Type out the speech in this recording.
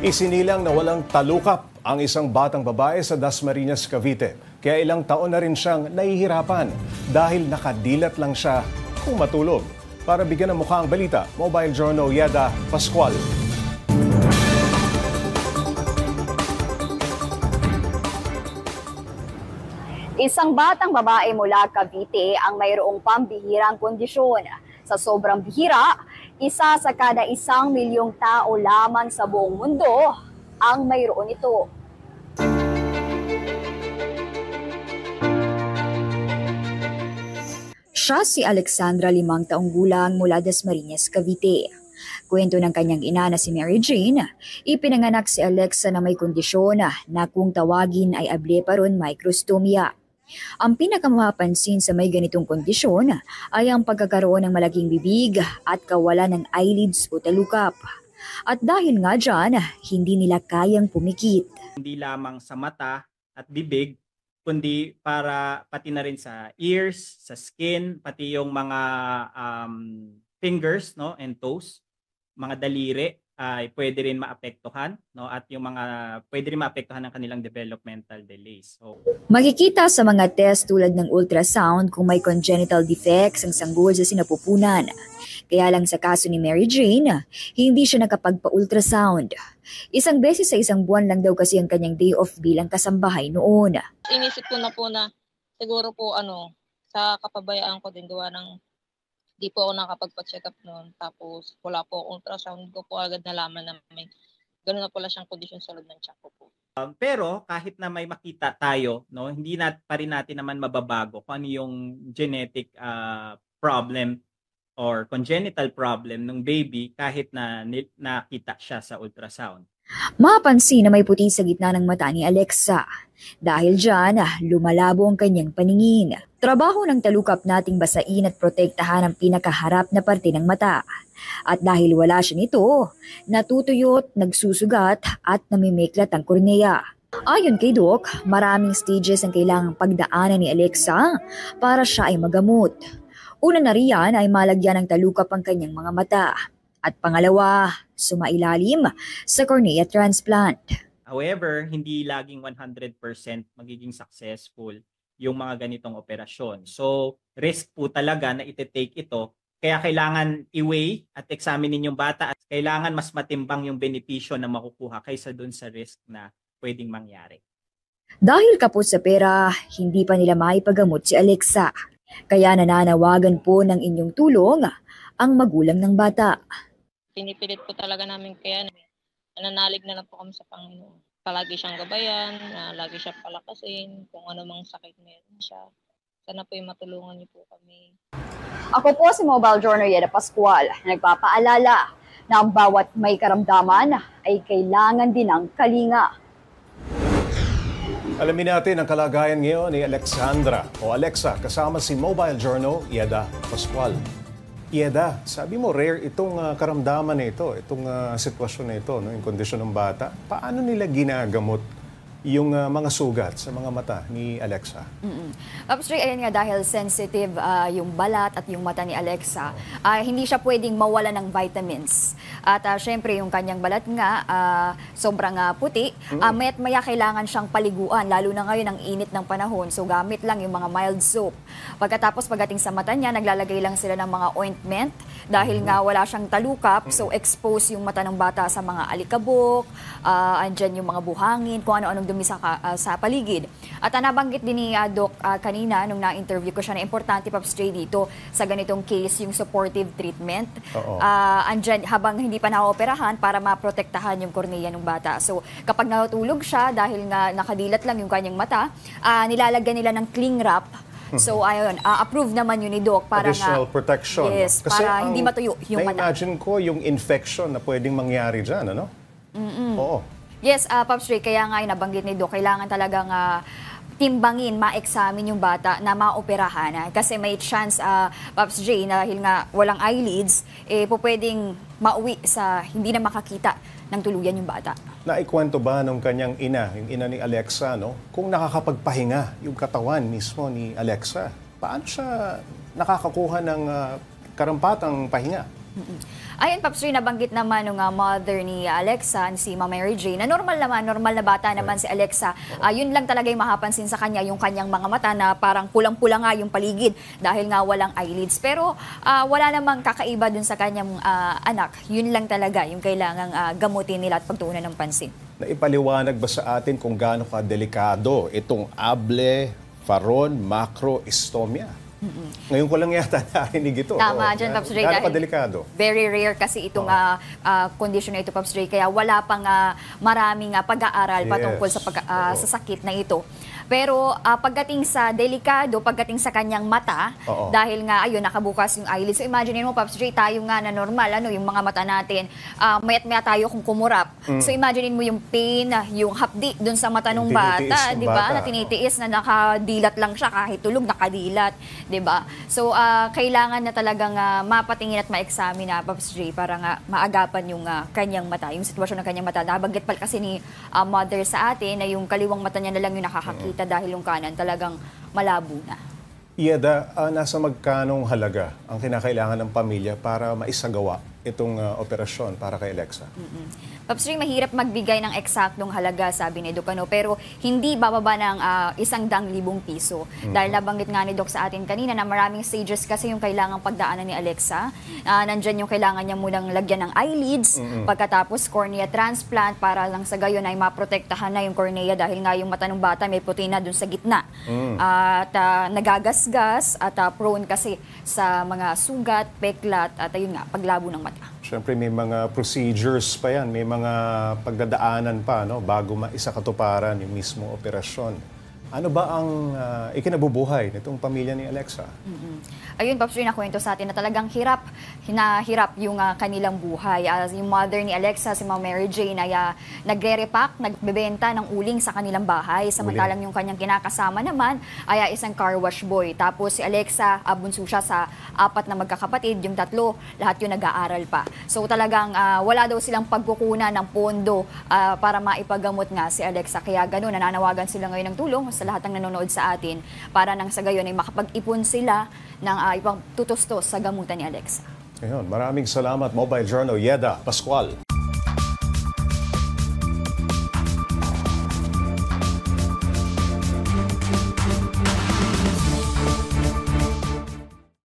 Isinilang na walang talukap ang isang batang babae sa Dasmariñas, Cavite. Kaya ilang taon na rin siyang nahihirapan dahil nakadilat lang siya kung matulog. Para bigyan ng mukha ang balita, Mobile Journal Yeda Pascual. Isang batang babae mula Cavite ang mayroong pambihirang kondisyon. Sa sobrang bihira, isa sa kada 1 milyong tao lamang sa buong mundo ang mayroon ito. Siya si Alexandra, 5 taong gulang mula Dasmariñas, Cavite. Kwento ng kanyang ina na si Mary Jane, ipinanganak si Alexa na may kondisyon na kung tawagin ay ableparon microstomia. Ang pinakamapapansin sa may ganitong kondisyon ay ang pagkakaroon ng malaking bibig at kawalan ng eyelids o talukap. At dahil nga dyan, hindi nila kayang pumikit. Hindi lamang sa mata at bibig, kundi para pati na rin sa ears, sa skin, pati yung mga fingers, no, and toes, mga daliri ay pwede rin maapektuhan, no, at yung mga pwede rin maapektuhan ng kanilang developmental delays. So, makikita sa mga test tulad ng ultrasound kung may congenital defects ang sanggol sa sinapupunan. Kaya lang sa kaso ni Mary Jane, hindi siya nakapagpa-ultrasound. 1 beses sa 1 buwan lang daw kasi ang kanyang day off bilang kasambahay noon. Inisip ko na po na siguro po sa kapabayaan ko din gawa ng di po ako nakapagpa-check up noon. Tapos wala po ultrasound ko po agad nalaman na may gano'n na pala siyang kondisyon sa loob ng tiyan ko po. Pero kahit na may makita tayo, no, hindi pa rin natin naman mababago kung ano yung genetic problem or congenital problem ng baby kahit na nakita siya sa ultrasound. Mapansin na may puti sa gitna ng mata ni Alexa. Dahil dyan, lumalabo ang kanyang paningin. Trabaho ng talukap nating basain at protektahan ang pinakaharap na parte ng mata. At dahil wala siya nito, natutuyot, nagsusugat at namimiklat ang kornea. Ayon kay Doc, maraming stages ang kailangang pagdaanan ni Alexa para siya ay magamot. Una na riyan ay malagyan ng talukap ang kanyang mga mata. At pangalawa, sumailalim sa cornea transplant. However, hindi laging 100% magiging successful yung mga ganitong operasyon. So, risk po talaga na iti-take ito. Kaya kailangan i-weigh at examinin yung bata at kailangan mas matimbang yung benepisyo na makukuha kaysa dun sa risk na pwedeng mangyari. Dahil kapos sa pera, hindi pa nila maipagamot si Alexa. Kaya nananawagan po ng inyong tulong ang magulang ng bata. Pinipilit po talaga namin kaya nananalig na lang po kami sa Panginoon. Palagi siyang gabayan, lagi siya palakasin, kung ano mang sakit meron siya. Sana po yung matulungan niyo po kami. Ako po si Mobile Journal Yeda Pascual, nagpapaalala na ang bawat may karamdaman ay kailangan din ng kalinga. Alamin natin ang kalagayan ngayon ni Alexandra o Alexa kasama si Mobile Journal Yeda Pascual. Yeda, sabi mo rare itong karamdaman na ito, itong sitwasyon na ito, no, yung kondisyon ng bata. Paano nila ginagamot yung mga sugat sa mga mata ni Alexa? Upstream, ayan nga, dahil sensitive yung balat at yung mata ni Alexa, hindi siya pwedeng mawala ng vitamins. At syempre, yung kanyang balat nga, sobrang puti. Maya't maya kailangan siyang paliguan, lalo na ngayon ang init ng panahon. So gamit lang yung mga mild soap. Pagkatapos pagdating sa mata niya, naglalagay lang sila ng mga ointment dahil nga wala siyang talukap. So expose yung mata ng bata sa mga alikabok, andyan yung mga buhangin, kung ano-anong dumi sa paligid. At nabanggit din ni Doc kanina nung na-interview ko siya na importante pa stray dito sa ganitong case yung supportive treatment. Andyan habang hindi pa na-operahan para maprotektahan yung kornea ng bata. So kapag natulog siya dahil nga nakadilat lang yung kanyang mata, nilalagyan nila ng cling wrap. So ayun, approve naman yun ni Doc para additional protection. Yes, kasi para hindi matuyo yung mata. Na-imagine ko yung infection na pwedeng mangyari dyan, ano? Oo. Yes, Pops Ray, kaya nga nabanggit ni Doc, kailangan talagang timbangin, ma-examine yung bata na maoperahan. Kasi may chance, Pops J, dahil nga walang eyelids, pwedeng mauwi sa hindi na makakita ng tuluyan yung bata. Naikwento ba nung kanyang ina, yung ina ni Alexa, no? Kung nakakapagpahinga yung katawan mismo ni Alexa, paano siya nakakakuha ng karampatang pahinga? Ayun, Paps Ray, nabanggit naman ng mother ni Alexa, si Ma'am Mary Jane, na normal na bata naman si Alexa. Yun lang talaga yung mapapansin sa kanya, yung kanyang mga mata na parang pulang-pula nga yung paligid dahil nga walang eyelids. Pero wala namang kakaiba dun sa kanyang anak. Yun lang talaga yung kailangang gamutin nila at pagtuunan ng pansin. Naipaliwanag ba sa atin kung gaano ka-delikado itong able-faron macroistomia? Ngayon ko lang yata narinig ito. Tama dyan, Paps Ray. Gaano ka-delikado? Very rare kasi itong condition na ito, Paps Ray. Kaya wala pang maraming pag-aaral patungkol sa sakit na ito. Pero pagdating sa delikado, pagdating sa kanyang mata, dahil nga, ayun, nakabukas yung eyelids. So imagine mo, Paps Ray, tayo nga na normal, yung mga mata natin, mayat-maya tayo kung kumurap. So imagine mo yung pain, yung hapdi dun sa mata ng bata, di ba? Na tinitiis na nakadilat lang siya, kahit tulog, nakadilat, di ba? So kailangan na talagang mapatingin at ma-examine na, Paps Ray, para nga maagapan yung kanyang mata, yung sitwasyon ng kanyang mata. Nabanggit pa kasi ni mother sa atin na yung kaliwang mata niya na lang yung nakakakita dahil yung kanan talagang malabo na. Ieda, nasa magkanong halaga ang kinakailangan ng pamilya para maisagawa itong operasyon para kay Alexa? Paps Ray, mahirap magbigay ng eksaktong halaga, sabi ni Doc, pero hindi bababa ng 100,000 piso. Dahil nabanggit nga ni Doc sa atin kanina na maraming stages kasi yung kailangang pagdaanan ni Alexa. Nandyan yung kailangan niya munang lagyan ng eyelids, pagkatapos cornea transplant para lang sa gayon ay maprotektahan na yung cornea dahil nga yung mata ng bata may puti na dun sa gitna. At nagagasgas at prone kasi sa mga sugat, peklat at ayun nga, paglabo ng mata. Siyempre may mga procedures pa yan, may mga pagdadaanan pa bago maisakatuparan yung mismo operasyon. Ano ba ang ikinabubuhay nitong pamilya ni Alexa? Ayun, Paps Ray, nakwento sa atin na talagang hirap yung kanilang buhay. Yung mother ni Alexa, si Ma'am Mary Jane, ay nagre-repack, nagbebenta ng uling sa kanilang bahay. Samantalang yung kanyang kinakasama naman ay isang car wash boy. Tapos si Alexa, bunso siya sa 4 na magkakapatid, yung 3, lahat yung nag-aaral pa. So talagang wala daw silang pagkukunan ng pondo para maipagamot nga si Alexa. Kaya gano'n, nananawagan sila ngayon ng tulong sa lahat ng nanonood sa atin para nang sa gayon ay makapag-ipon sila ng ibang tutustos sa gamutan ni Alexa. Ayun, maraming salamat, Mobile Journal Ieda Pascual.